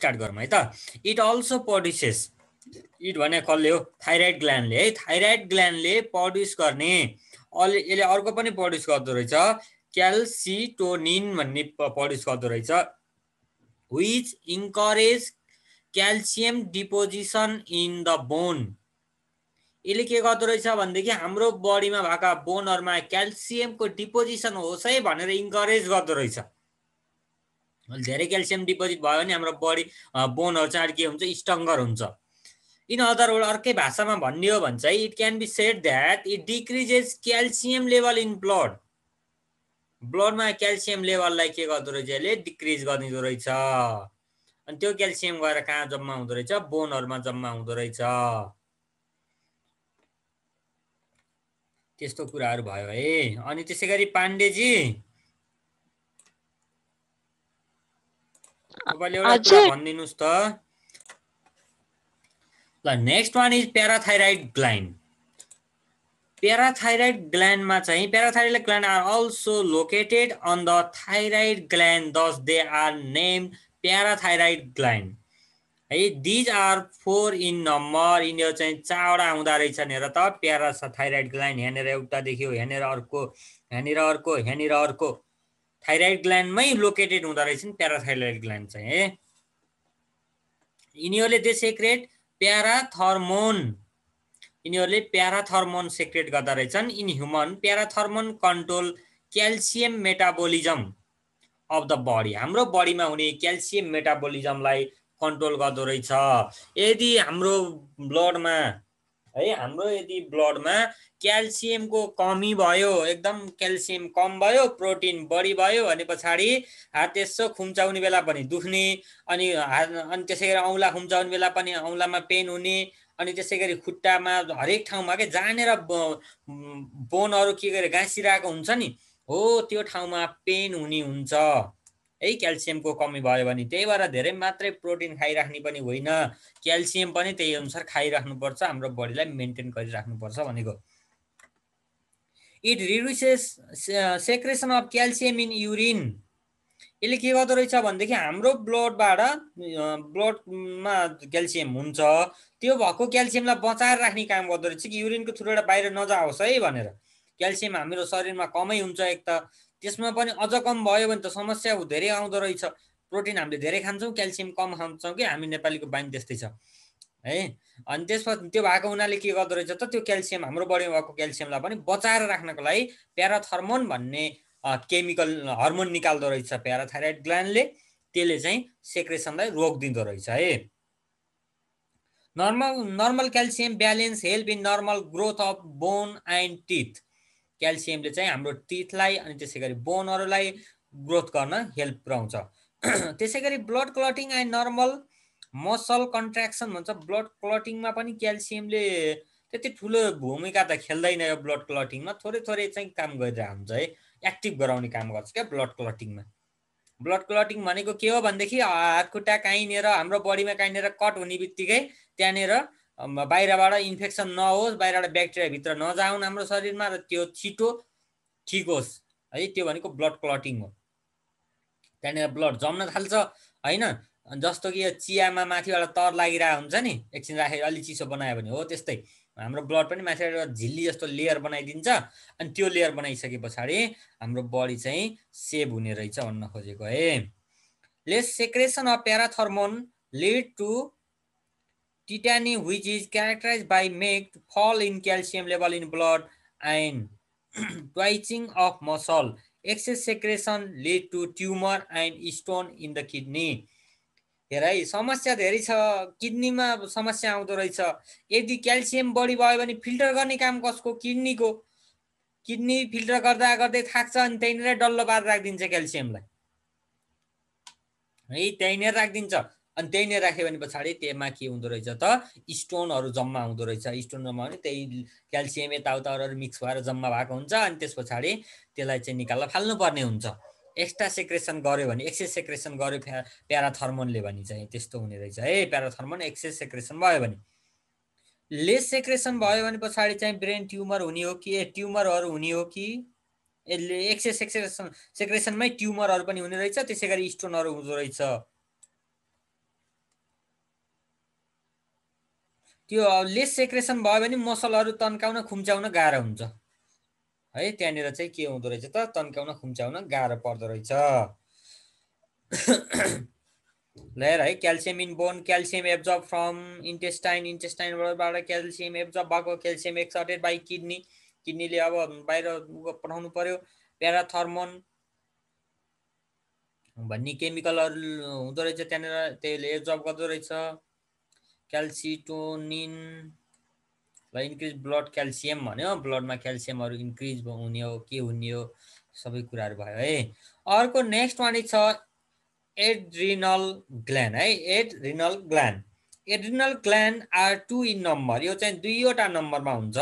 Start गरौँ है त। इट अल्सो प्रोड्युसेस, इट भने कसले हो, थाइरोइड ग्ल्यान्डले है। थाइरोइड ग्ल्यान्डले प्रड्युस गर्ने यसले अर्को पनि प्रड्युस गर्दो रहेछ, क्याल्सिटोनिन भन्ने प्रड्युस गर्दो रहेछ, which encourage calcium deposition in the bone. यसले के गर्दो रहेछ भनेदेखि हाम्रो बडीमा भएका बोनहरुमा क्याल्सियमको डिपोजिसन होस् है भनेर इन्करेज गर्दो रहेछ। धेरै क्याल्सियम डिपोजिट भयो भने हाम्रो बडी बोनहरु चाहिँ के हुन्छ, स्ट्रङ्गर हुन्छ। इन अदर वर्ड, अर्कै भाषामा भन्ने हो भने चाहिँ it can be said that it decreases calcium level in blood. ब्लडमा क्याल्सियम लेभललाई के गर्दो रहेछ, यसले डिक्रिज गरिदिँदो रहेछ। अनि त्यो क्याल्सियम गएर कहाँ जम्मा हुँदो रहेछ, बोनहरुमा जम्मा हुँदो रहेछ। त्यस्तो कुराहरु भयो है। अनि त्यसैगरी पाण्डेजी तपाईले एउटा कुरा भनिदिनुस् त। ल next one is parathyroid gland. Parathyroid ग्ल्यान्डमा चाहिँ parathyroid gland are also located on the thyroid gland, thus they are named parathyroid gland है। These are 4 in number. यिनीहरु चाहिँ 4वटा हुँदा रहेछन्। हेर त, प्याराथाइरोइड ग्ल्यान्ड यहाँनिर एउटा देखियो, यहाँनिर अर्को, यहाँनिर अर्को, यहाँनिर अर्को। थाइरोइड ग्ल्यान्डमै लोकेटेड हुँदा रहेछन् प्याराथाइरोइड ग्ल्यान्ड चाहिँ है। यिनीहरुले दे सेक्रेट प्याराथर्मोन, यिनीहरुले प्याराथर्मोन सेक्रेट गर्दा रहेछन्। In human, parathormone control calcium metabolism of the body. हाम्रो बडीमा हुने क्याल्सियम मेटाबोलिजमलाई कन्ट्रोल गर्दो रहेछ। यदि हाम्रो ब्लडमा है, हाम्रो यदि ब्लडमा क्याल्सियमको कमी भयो, एकदम क्याल्सियम कम भयो, प्रोटिन बढी भयो भने पछाडि हात यसो खुम्चाउने बेला पनि दुख्ने, अनि त्यसैगरी औँला खुम्चाउने बेला पनि औँलामा पेन हुने, अनि त्यसैगरी खुट्टामा हरेक ठाउँमा के जानेर बोनहरु के गरे गाँसिरहेको हुन्छ नि, हो त्यो ठाउँमा पेन हुने हुन्छ है क्याल्सियमको कमी भयो भने। त्यही भएर धेरै मात्रै प्रोटिन खाइराख्ने पनि होइन, क्याल्सियम पनि त्यही अनुसार खाइराख्नुपर्छ, हाम्रो बडीलाई मेन्टेन गरिराख्नुपर्छ भनेको। It reduces secretion of calcium in urine. यसले के गर्दो रहेछ भनेदेखि हाम्रो ब्लडबाट, ब्लडमा क्याल्सियम हुन्छ, त्यो भएको क्याल्सियमलाई बचाएर राख्ने काम गर्दो रहेछ कि युरिनको थ्रुबाट बाहिर नजाओस् है भनेर। क्याल्सियम हाम्रो शरीरमा कमै हुन्छ एक त, त्यसमा पनि अझ कम भयो भने त समस्या धेरै आउँदो रहेछ। प्रोटिन हामीले धेरै खान्छौँ, क्याल्सियम कम खान्छौँ कि हामी नेपालीको बानी त्यस्तै छ है। अनि त्यसपछि त्यो भएको हुनाले के गर्दो रहेछ त, त्यो क्याल्सियम हाम्रो बडीमा भएको क्याल्सियमलाई पनि बचाएर राख्नको लागि प्याराथर्मोन भन्ने केमिकल हर्मोन निकाल्दो रहेछ प्याराथाइरोइड ग्ल्यान्डले। त्यसले चाहिँ सेक्रेसनलाई रोकिदिँदो रहेछ है। Normal calcium balance help in normal growth of bone and teeth. क्याल्सियमले चाहिँ हाम्रो टिथलाई अनि त्यसैगरी बोनहरुलाई ग्रोथ गर्न हेल्प पुर्याउँछ। त्यसैगरी blood clotting and normal muscle contraction भन्छ। ब्लड क्लटिङमा पनि क्याल्सियमले त्यति ठुलो भूमिका त खेल्दैन यो ब्लड क्लटिङमा, थोरै थोरै चाहिँ काम गरिरहेको हुन्छ है, एक्टिभ गराउने काम गर्छ क्या ब्लड क्लटिङमा। ब्लड क्लटिङ भनेको के हो भनेदेखि हात खुट्टा काहीँनिर हाम्रो बडीमा काहीँनिर कट हुने बित्तिकै त्यहाँनिर बाहिरबाट इन्फेक्सन नहोस्, बाहिरबाट ब्याक्टेरिया भित्र नजाउन् हाम्रो शरीरमा, र त्यो छिटो ठिक होस् है, त्यो भनेको ब्लड क्लटिङ हो। त्यहाँनिर ब्लड जम्न थाल्छ होइन, जस्तो कि यो चियामा माथिबाट तर लागिरहेको हुन्छ नि, एकछिन राखेर अलि चिसो बनायो भने हो त्यस्तै हाम्रो ब्लड पनि माथिबाट झिल्ली जस्तो लेयर बनाइदिन्छ। अनि त्यो लेयर बनाइसके पछाडि हाम्रो बडी चाहिँ सेभ हुने रहेछ भन्न खोजेको है। Less secretion of parathormone lead to tetany which is characterised by make fall in calcium level in blood and twitching of muscle. Excess secretion lead to tumour and stone in the kidney. हेर है, समस्या धेरै छ, किडनीमा समस्या आउँदो रहेछ। यदि calcium बढी भयो भने फिल्टर गर्ने काम कसको, किडनीको। किडनी फिल्टर गर्दा गर्दै थाक्छ अनि त्यहीँनिर डल्लो पारेर राखिदिन्छ क्याल्सियमलाई है, त्यहीँनिर राखिदिन्छ। अनि त्यहीँनिर राख्यो भने पछाडि त्यसमा के हुँदो रहेछ त, स्टोनहरु जम्मा हुँदो रहेछ। स्टोन जम्मा भने त्यही क्याल्सियम यताउताहरू मिक्स भएर जम्मा भएको हुन्छ, अनि त्यस पछाडि त्यसलाई चाहिँ निकाल्न फाल्नुपर्ने हुन्छ। एक्स्ट्रा सेक्रेसन गर्यो भने, एक्सेस सेक्रेसन गर्यो प्याराथर्मोनले भने चाहिँ त्यस्तो हुने रहेछ है। प्याराथर्मोन एक्सेस सेक्रेसन भयो भने। लेस सेक्रेसन भयो भने पछाडि चाहिँ ब्रेन ट्युमर हुने हो कि ट्युमरहरू हुने हो कि, यसले एक्सेस सेक्रेसनमै ट्युमरहरू पनि हुने रहेछ, त्यसै गरी स्टोनहरू हुँदो रहेछ। त्यो लेस सेक्रेसन भयो भने मसलहरू तन्काउन खुम्च्याउन गाह्रो हुन्छ है। त्यहाँनिर चाहिँ के हुँदो रहेछ त, तन्काउन खुम्च्याउन गाह्रो पर्दो रहेछ। ल हेर है, calcium in bone, calcium absorb from intestine, इन्टेस्टाइनबाट क्याल्सियम एब्जर्ब भएको, क्याल्सियम एक्सर्टेड बाई किडनी, किडनीले अब बाहिर पठाउनु पर्यो। प्याराथर्मोन भन्ने केमिकलहरू हुँदो रहेछ त्यहाँनिर, त्यसले एब्जर्ब गर्दो रहेछ। क्याल्सिटोनिन ल इन्क्रिज ब्लड क्याल्सियम भन्यो, ब्लडमा क्याल्सियमहरू इन्क्रिज हुने हो के हुने हो सबै कुराहरू भयो है। अर्को नेक्स्ट वान छ एड्रिनल ग्ल्यान्ड है। Adrenal gland, adrenal gland are 2 in number, यो चाहिँ 2वटा नम्बरमा हुन्छ।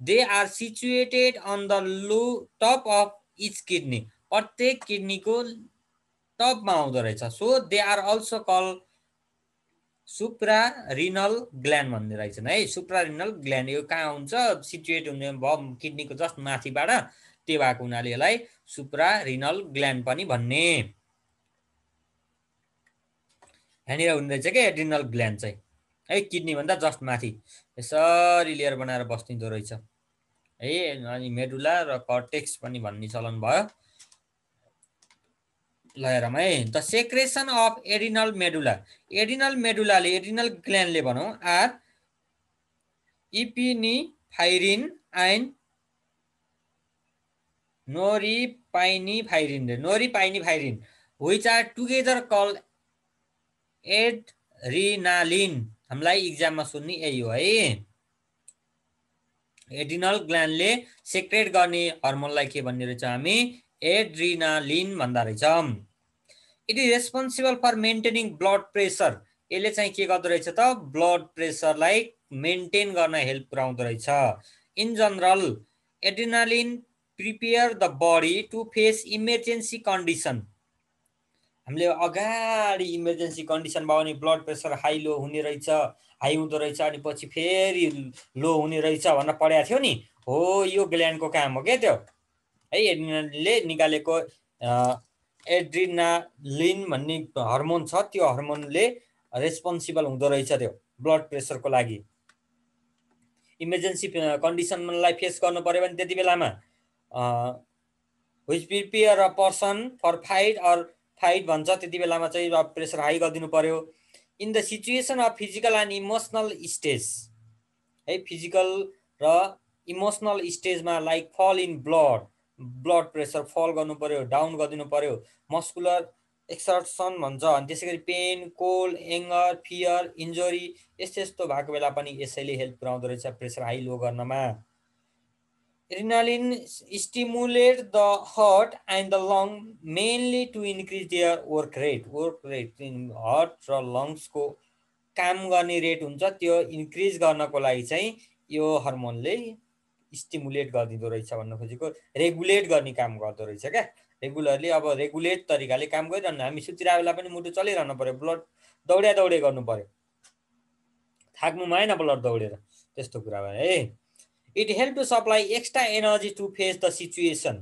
They are situated on the low top of each kidney, प्रत्येक किडनीको टपमा आउँदो रहेछ। So they are also call suprarenal gland भन्ने रहेछन् है। सुप्रारिनल ग्ल्यान्ड यो कहाँ हुन्छ, सिचुएट हुने भयो किडनीको जस्ट माथिबाट, त्यो भएको हुनाले यसलाई सुप्रारिनल ग्ल्यान्ड पनि भन्ने। यहाँनिर हुने रहेछ क्या एड्रिनल ग्ल्यान्ड चाहिँ है, किडनी भन्दा जस्ट माथि यसरी लेयर बनाएर बस्दिँदो रहेछ है। अनि मेडुला र कर्टेक्स पनि भन्ने चलन भयो। ल हेरौँ है, the secretion of adrenal medulla, adrenal मेडुलाले, एड्रिनल ग्ल्यान्डले भनौँ, are epinephrine and norepinephrine which are together called adrenaline. हामीलाई इक्जाममा सोध्ने यही हो है। एड्रिनल ग्ल्यान्डले सेक्रेट गर्ने हर्मोनलाई के भन्ने रहेछ हामी, एड्रिनालिन भन्दा रहेछौँ। It is responsible for maintaining blood pressure, यसले चाहिँ के गर्दो रहेछ त, ब्लड प्रेसरलाई मेन्टेन गर्न हेल्प पुऱ्याउँदो रहेछ। In general adrenaline prepare the body to face emergency condition, हामीले अगाडि इमर्जेन्सी कन्डिसन भयो भने ब्लड प्रेसर हाई लो हुने रहेछ, हाई हुँदो रहेछ अनि पछि फेरि लो हुने रहेछ भनेर पढाएको थियो नि, हो यो ग्ल्यान्डको काम हो क्या त्यो है। एड्रिनालिनले निकालेको एड्रिनालिन भन्ने हर्मोन छ, त्यो हर्मोनले रेस्पोन्सिबल हुँदो रहेछ त्यो ब्लड प्रेसरको लागि। इमर्जेन्सी कन्डिसनलाई फेस गर्नु पर्यो भने त्यति बेलामा which prepare a person for fight or fight भन्छ, त्यति बेलामा चाहिँ प्रेसर हाई गरिदिनु पर्यो। In the situation of physical and emotional stage है, फिजिकल र इमोसनल स्टेजमा like fall in blood pressure fall गर्नु पर्यो, डाउन गरिदिनु पर्यो। मस्कुलर एक्सर्सन भन्छ, अनि त्यसै गरी pain, cold, anger, fear, injury यस्तो यस्तो भएको बेला पनि यसैले हेल्प पुऱ्याउँदो रहेछ प्रेसर हाई लो गर्नमा। Adrenaline stimulates the heart and the lung mainly to increase their work rate. Heart र लङ्सको काम गर्ने रेट हुन्छ, त्यो इन्क्रिज गर्नको लागि चाहिँ यो हर्मोनले स्टिमुलेट गरिदिँदो रहेछ भन्न खोजेको, रेगुलेट गर्ने काम गर्दो रहेछ क्या। रेगुलरली अब रेगुलेट तरिकाले काम गरिरहनु, हामी सुतिरहेको बेला पनि मुटु चलिरहनु पर्यो, ब्लड दौडे गर्नु पर्यो, थाक्नु भएन ब्लड दौडेर, त्यस्तो कुरा भयो है। It help to supply extra energy to face the situation,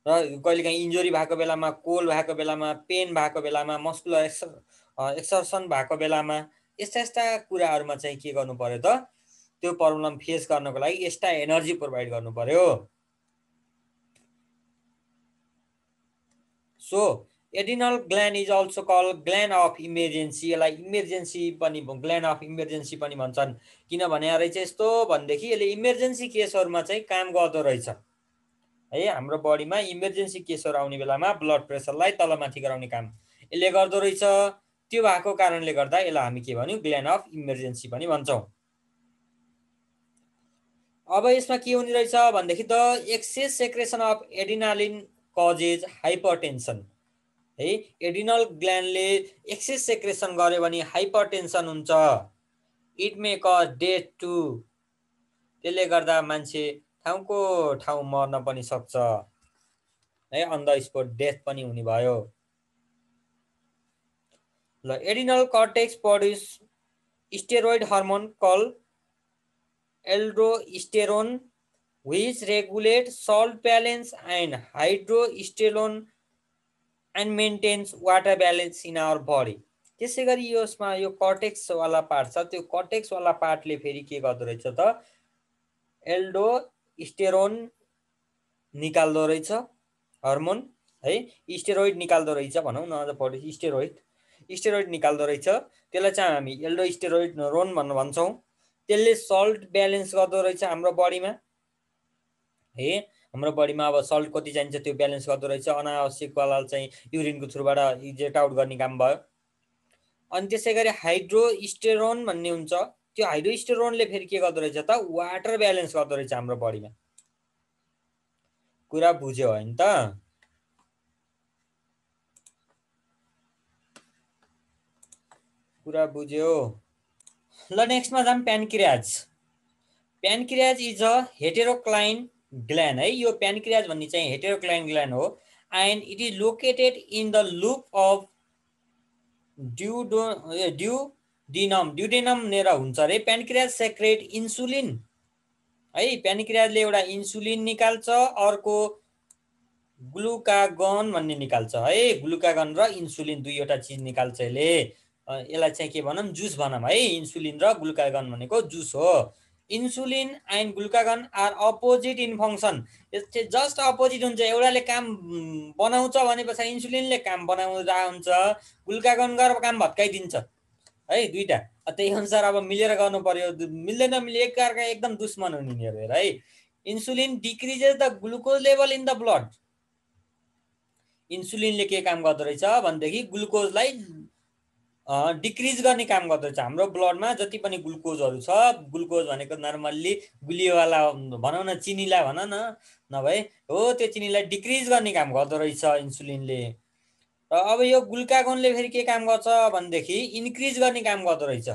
र कहिलेकाहीँ इन्जुरी भएको बेलामा, कोल्ड भएको बेलामा, पेन भएको बेलामा, मस्कुलर एक्सर्सन भएको बेलामा, यस्ता यस्ता कुराहरूमा चाहिँ के गर्नु पर्यो त, त्यो प्रब्लम फेस गर्नको लागि एक्स्ट्रा एनर्जी प्रोभाइड गर्नु पर्यो। So adrenal gland is also call gland of emergency, यसलाई इमर्जेन्सी पनि ग्ल्यान्ड अफ इमर्जेन्सी पनि भन्छन्। किन भने रहेछ यस्तो भनेदेखि यसले इमर्जेन्सी केसहरूमा चाहिँ काम गर्दो रहेछ है। हाम्रो बडीमा इमर्जेन्सी केसहरू आउने बेलामा ब्लड प्रेसरलाई तलमाथि गराउने काम यसले गर्दो रहेछ। त्यो भएको कारणले गर्दा यसलाई हामी के भन्यौँ, ग्ल्यान्ड अफ इमर्जेन्सी पनि भन्छौँ। अब यसमा के हुने रहेछ भनेदेखि the excess secretion of adrenaline causes hypertension है। एड्रिनल ग्ल्यान्डले एक्सेस सेक्रेसन गर्यो भने हाइपरटेन्सन हुन्छ। It may cause death too, त्यसले गर्दा मान्छे ठाउँको ठाउँ मर्न पनि सक्छ है, अन द स्पोट डेथ पनि हुने भयो। ल adrenal cortex produce steroid hormone call aldosterone which regulates salt balance and hydrosterone and maintains water balance in our body। त्यसै गरी यसमा यो कर्टेक्स वाला पार्ट छ, त्यो कर्टेक्स वाला पार्टले फेरि के गर्दो रहेछ त एल्डोस्टेरोन निकाल्दो रहेछ, हर्मोन है, स्टेरोइड निकाल्दो रहेछ भनौँ न, अझ पढ्यो स्टेरोइड निकाल्दो रहेछ। त्यसलाई चाहिँ हामी एल्डोस्टेरोन भन्छौँ। त्यसले सल्ट ब्यालेन्स गर्दो रहेछ हाम्रो बडीमा है। हाम्रो बडीमा अब सल्ट कति चाहिन्छ त्यो ब्यालेन्स गर्दो रहेछ। अनावश्यक वाला चाहिँ युरिनको थ्रुबाट इजेक्ट आउट गर्ने काम भयो। अनि त्यसै गरी हाइड्रोस्टेरोन भन्ने हुन्छ, त्यो हाइड्रोस्टेरोनले फेरि के गर्दो रहेछ त वाटर ब्यालेन्स गर्दो रहेछ हाम्रो बडीमा। कुरा बुझ्यो होइन त? कुरा बुझ्यो। ल नेक्स्टमा जाम pancreas. Pancreas is a heterocrine gland है। यो प्यानक्रियाज भन्ने चाहिँ हेटेरोक्लाइन ग्ल्यान्ड हो and it is located in the loop of duodenum नेर हुन्छ अरे। प्यानक्रियाज सेक्रेट इन्सुलिन है। प्यानक्रियाजले एउटा इन्सुलिन निकाल्छ, अर्को ग्लुकागन भन्ने निकाल्छ है। ग्लुकागन र इन्सुलिन दुईवटा चिज निकाल्छ यसले। यसलाई चाहिँ के भनौँ, जुस भनौँ है। इन्सुलिन र ग्लुकागन भनेको जुस हो। Insulin and glucagon are opposite in function. यस्तै जस्ट अपोजिट हुन्छ। एउटाले काम बनाउँछ भने पछाडि इन्सुलिनले काम बनाउँदा हुन्छ, ग्लुकागन गरेर काम भत्काइदिन्छ है दुईटा। त्यही अनुसार अब मिलेर गर्नु पर्यो। मिल्दैन मिले एकअर्का एकदम दुश्मन हुने यिनीहरू है। Insulin decreases the glucose level in the blood. इन्सुलिनले के काम गर्दो रहेछ भनेदेखि ग्लुकोजलाई डिक्रिज गर्ने काम गर्दो रहेछ। हाम्रो ब्लडमा जति पनि ग्लुकोजहरू छ, ग्लुकोज भनेको नर्मल्ली गुलियोवाला भनौँ न, चिनीलाई भन न, नभए हो त्यो चिनीलाई डिक्रिज गर्ने काम गर्दो रहेछ इन्सुलिनले। र अब यो ग्लुकागोनले फेरि के काम गर्छ भनेदेखि इन्क्रिज गर्ने काम गर्दो रहेछ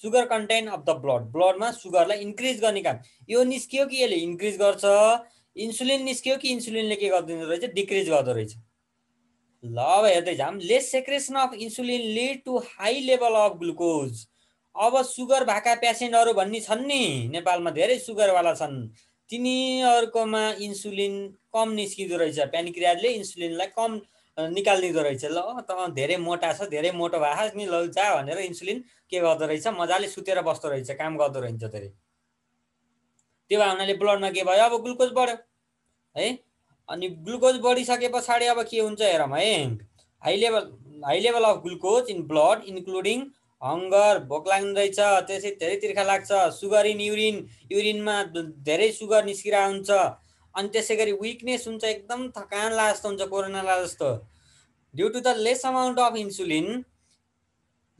sugar content of the blood. ब्लडमा सुगरलाई इन्क्रिज गर्ने काम यो निस्कियो कि यसले इन्क्रिज गर्छ। इन्सुलिन निस्कियो कि इन्सुलिनले के गरिदिँदो रहेछ, डिक्रिज गर्दो रहेछ। ल अब हेर्दै जाम। Less secretion of insulin lead to high level of glucose. अब सुगर भएका पेसेन्टहरू भन्ने छन् नि नेपालमा, धेरै सुगरवाला छन्, तिनीहरूकोमा इन्सुलिन कम निस्किँदो रहेछ। प्यानक्रियाजले इन्सुलिनलाई कम निकालिदिँदो रहेछ। ल त धेरै मोटा छ, धेरै मोटो भएको नि, ल जा भनेर इन्सुलिन के गर्दो रहेछ, मजाले सुतेर बस्दो रहेछ, काम गर्दो रहेछ धेरै। त्यो भए हुनाले ब्लडमा के भयो, अब ग्लुकोज बढ्यो है। अनि ग्लुकोज बढिसके पछाडि अब के हुन्छ हेरौँ है। High level of glucose in blood including hunger, भोक लाग्ने रहेछ, त्यसै धेरै तिर्खा लाग्छ, सुगर इन युरिनमा धेरै सुगर निस्किरहेको हुन्छ। अनि त्यसै गरी विकनेस हुन्छ, एकदम थकान लागे जस्तो हुन्छ, कोरोना लागे जस्तो। Due to the less amount of insulin,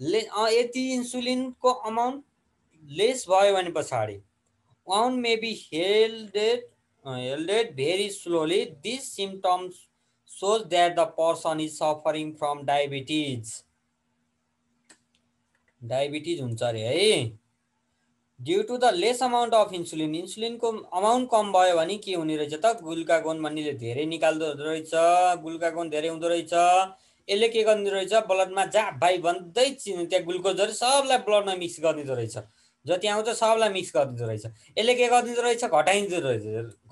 यति इन्सुलिनको अमाउन्ट लेस भयो भने पछाडि one may be held very slowly. These symptoms shows that the person is suffering from diabetes. Diabetes हुन्छ अरे है। Due to the less amount of insulin, इन्सुलिनको amount कम भयो भने के हुने रहेछ त, ग्लुकागोन भन्नेले धेरै निकाल्दो रहेछ, ग्लुकागोन धेरै हुँदो रहेछ। यसले के गर्दो रहेछ, ब्लडमा जा भाइ भन्दै त्यहाँ ग्लुकोजहरू सबलाई ब्लडमा मिक्स गरिदिँदो रहेछ, जति आउँछ सबलाई मिक्स गरिदिँदो रहेछ। यसले के गरिदिँदो रहेछ,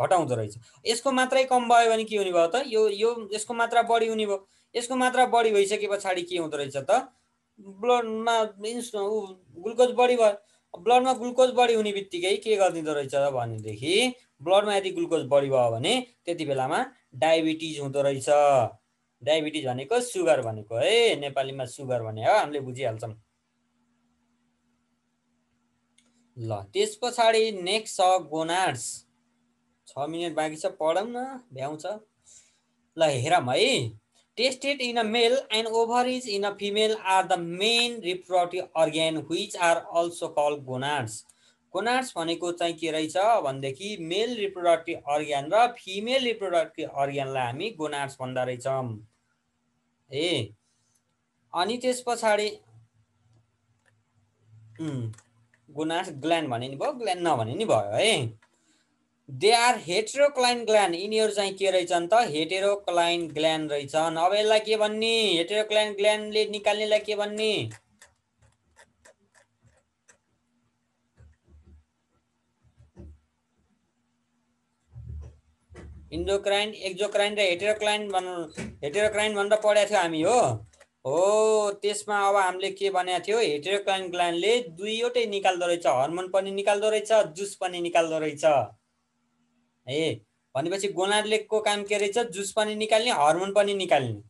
घटाउँदो रहेछ। यसको मात्रै कम भयो भने के हुने भयो त, यो यसको मात्रा बढी हुने भयो। यसको मात्रा बढी भइसके पछाडि के हुँदो रहेछ त, ब्लडमा ग्लुकोज बढी भयो। ब्लडमा ग्लुकोज बढी हुने बित्तिकै के गरिदिँदो रहेछ भनेदेखि, ब्लडमा यदि ग्लुकोज बढी भयो भने त्यति बेलामा डायबिटिज हुँदो रहेछ। डायबिटिज भनेको सुगर भनेको है, नेपालीमा सुगर भने हो, हामीले बुझिहाल्छौँ। ल त्यस पछाडि नेक्स्ट छ गोनाड्स। 6 मिनट बाँकी छ, पढौँ न, भ्याउँछ। ल हेरौँ है। Testes in a male and ovaries in a female are the main reproductive organ which are also called gonads. Gonads भनेको चाहिँ के रहेछ भनेदेखि मेल रिप्रोडक्टिभ अर्ग्यान र फिमेल रिप्रोडक्टिभ अर्ग्यानलाई हामी गोनाड्स भन्दा रहेछौँ ए। अनि त्यस पछाडि गोनाड्स ग्ल्यान्ड भने नि भयो, ग्ल्यान्ड नभने नि भयो है। दे आर हेटेरोक्लाइन ग्ल्यान्ड, यिनीहरू चाहिँ के रहेछन् त, हेटेरोक्लाइन ग्ल्यान्ड रहेछन्। अब यसलाई के भन्ने, हेटेरोक्लाइन ग्ल्यान्डले निकाल्नेलाई के भन्ने, इन्डोक्राइन, एक्जोक्राइन र हेटेरोक्लाइन भनेर पढेको थियो हामी हो। हो त्यसमा अब हामीले के भनेको थियो, हेटेरोक्राइन ग्ल्यान्डले दुईवटै निकाल्दो रहेछ, हर्मोन पनि निकाल्दो रहेछ, जुस पनि निकाल्दो रहेछ है। भनेपछि गोनाडलेको काम के रहेछ, जुस पनि निकाल्ने, हर्मोन पनि निकाल्ने।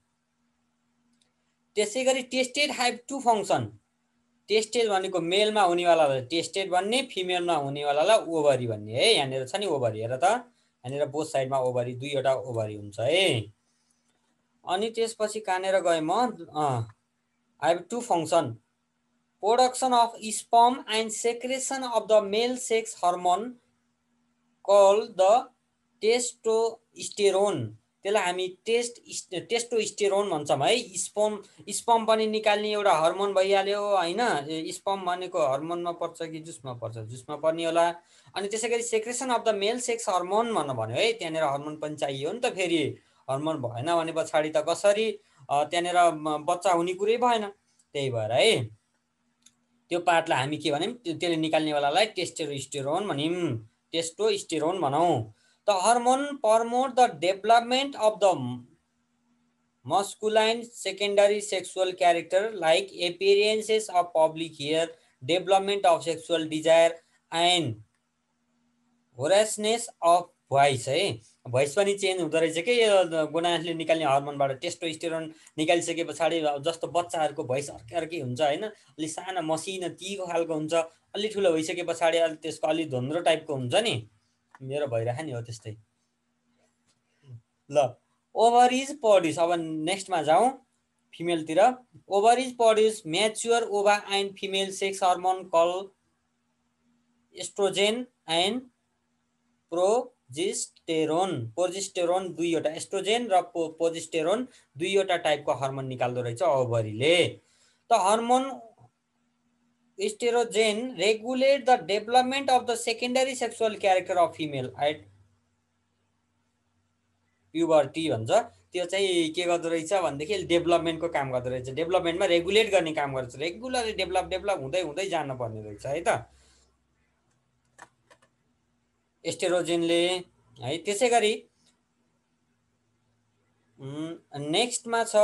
त्यसै गरी testes have two function, testes भनेको मेलमा हुनेवालालाई टेस्टेड भन्ने, फिमेलमा हुनेवालालाई ओभरी भन्ने है। यहाँनिर छ नि ओभरी, हेर त यहाँनिर बोथ साइडमा ओभरी, दुईवटा ओभरी हुन्छ है। अनि त्यसपछि कहाँनिर गएँ म, have two function, production of sperm and secretion of the male sex hormone call the testosterone, त्यसलाई हामी टेस्टोस्टेरोन भन्छौँ है। स्पर्म पनि निकाल्ने एउटा हर्मोन भइहाल्यो होइन। स्पर्म भनेको हर्मोनमा पर्छ कि जुसमा पर्छ, जुसमा पर्ने होला। अनि त्यसै गरी secretion of the male sex hormone भन्यो है, त्यहाँनिर हर्मोन पनि चाहियो नि त। फेरि हर्मोन भएन भने पछाडि त कसरी त्यहाँनिर बच्चा हुने कुरै भएन। त्यही भएर है त्यो पार्टलाई हामी के भन्यौँ, त्यसले निकाल्नेवालालाई टेस्टोस्टेरोन भन्यौँ, टेस्टोस्टेरोन भनौँ। The hormone promote the development of the masculine secondary sexual character like appearances of public hair, development of sexual desire and hoarseness of voice है। भोइस पनि चेन्ज हुँदो रहेछ कि यो गोनाडले निकाल्ने हर्मोनबाट। टेस्टोस्टेरोन निकालिसके पछाडि जस्तो बच्चाहरूको भोइस अर्कै अर्कै हुन्छ होइन, अलि सानो मसिनो तीको खालको हुन्छ। अलि ठुलो भइसके पछाडि अलि त्यसको अलि धुन्द्रो टाइपको हुन्छ नि, मेरो भइरहेको नि हो त्यस्तै। ल ओभरिज प्रड्युस, अब नेक्स्टमा जाउँ फिमेलतिर। Ovaries produce mature ova and female sex hormone call estrogen and progesterone दुईवटा, एस्ट्रोजेन र प्रोजेस्टेरोन दुईवटा टाइपको हर्मोन निकाल्दो रहेछ ओभरीले। त hormone estrogen regulate the development of the secondary sexual character of female at puberty भन्छ। त्यो चाहिँ के गर्दो रहेछ भनेदेखि डेभलपमेन्टको काम गर्दो रहेछ, डेभलपमेन्टमा रेगुलेट गर्ने काम गर्छ। रेगुलरली डेभलप हुँदै हुँदै जानुपर्ने रहेछ है त एस्टेरोजेनले है। त्यसै गरी नेक्स्टमा छ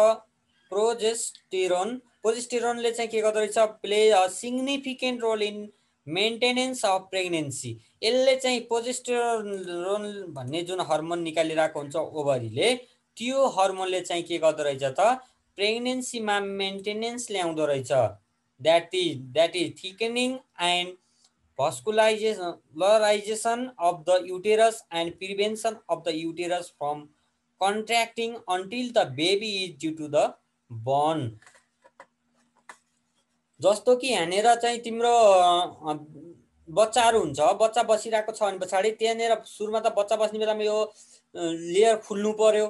प्रोजेस्टेरोन। प्रोजेस्टेरोनले चाहिँ के गर्दो रहेछ, play a significant role in maintenance of pregnancy. यसले चाहिँ प्रोजेस्टेरोन भन्ने जुन हर्मोन निकालिरहेको हुन्छ ओभरीले, त्यो हर्मोनले चाहिँ के गर्दो रहेछ त, प्रेग्नेन्सीमा मेन्टेनेन्स ल्याउँदो रहेछ। That is thickening and vascularization of the uterus and prevention of the uterus from contracting until the baby is due to the born। जस्तो कि यहाँनिर चाहिँ तिम्रो बच्चाहरू हुन्छ, बच्चा बसिरहेको छ भने पछाडि त्यहाँनिर सुरुमा त बच्चा बस्ने बेलामा यो लेयर खुल्नु पर्यो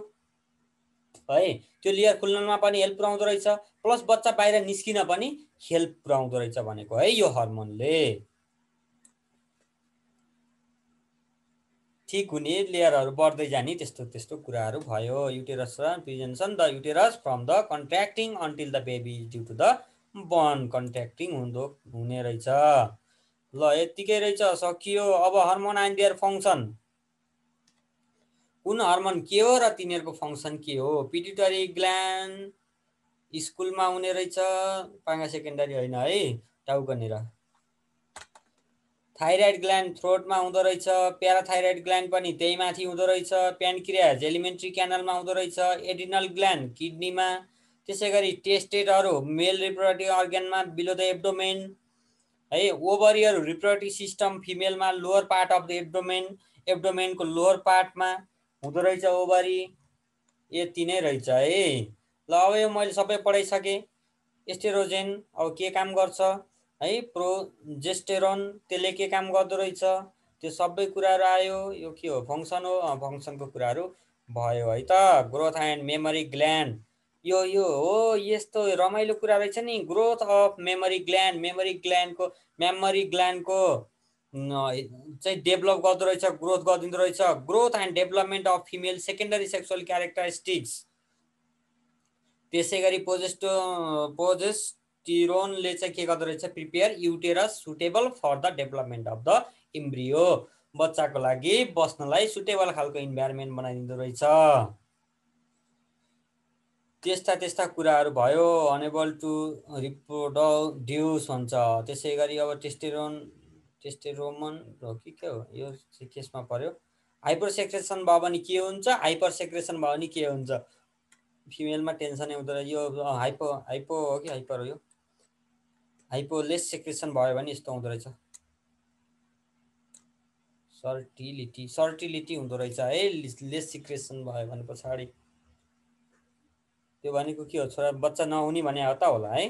है। त्यो लेयर खुल्नमा पनि हेल्प पुऱ्याउँदो रहेछ, प्लस बच्चा बाहिर निस्किन पनि हेल्प पुऱ्याउँदो रहेछ भनेको है यो हर्मोनले। ठिक हुने, लेयरहरू बढ्दै जाने, त्यस्तो त्यस्तो कुराहरू भयो। युटेरस र prevention the uterus from the contracting until the baby due to the birth, contracting हुने रहेछ। ल यतिकै रहेछ, सकियो। अब हर्मोन एन्ड देयर फङ्सन, कुन हर्मोन के हो र तिनीहरूको फङ्सन के हो। पिट्युटरी ग्ल्यान्ड स्कुलमा हुने रहेछ, पाङ्गा सेकेन्डरी होइन है, टाउकोनिर। थाइरोइड ग्ल्यान्ड थ्रोटमा हुँदो रहेछ, प्याराथाइरोइड ग्ल्यान्ड पनि त्यही माथि हुँदो रहेछ, प्यानक्रियाज एलिमेन्ट्री क्यानलमा हुँदो रहेछ, एड्रिनल ग्ल्यान्ड किडनीमा। त्यसै गरी टेस्टेडहरू मेल रिप्रोडक्टिभ अर्गनमा बिलो द एब्डोमेन है। ओभरीहरू रिप्रोडक्टिभ सिस्टम फिमेलमा लोवर पार्ट अफ द एब्डोमेनको लोवर पार्टमा हुँदो रहेछ ओभरी। यति नै रहेछ है। ल अब यो मैले सबै पढाइसकेँ। एस्टेरोजेन अब के काम गर्छ है, प्रोजेस्टेरोन त्यसले के काम गर्दो रहेछ, त्यो सबै कुराहरू आयो। यो के हो, फङ्सन हो, फङ्सनको कुराहरू भयो है त। ग्रोथ एन्ड मेमोरी ग्ल्यान्ड, यो हो यस्तो रमाइलो कुरा रहेछ नि। ग्रोथ अफ मेमोरी ग्ल्यान्डको चाहिँ डेभलप गर्दो रहेछ, ग्रोथ गरिदिँदो रहेछ। Growth and development of female secondary sexual characteristics. त्यसै गरी प्रोजेस्टेरोनले चाहिँ के गर्दो रहेछ, prepare uterus suitable for the development of the embryo, बच्चाको लागि बस्नलाई सुटेबल खालको इन्भाइरोमेन्ट बनाइदिँदो रहेछ। त्यस्ता कुराहरू भयो। अनेबल टु रिप्रोड्युस भन्छ। त्यसै गरी अब टेस्टेरोमन हो कि के हो यो चाहिँ केसमा पर्यो। हाइपर सेक्रेसन भयो भने के हुन्छ, हाइपर सेक्रेसन भयो भने के हुन्छ। फिमेलमा टेन्सनै हुँदो रहेछ यो। हाइपो हाइपो हो कि हाइपर हो यो। हाइपोलेस सेक्रेसन भयो भने यस्तो हुँदो रहेछ, सर्टिलिटी हुँदो रहेछ है। लेस सिक्रेसन भयो भने पछाडि त्यो भनेको के हो, छोरा बच्चा नहुने भने हो त होला है।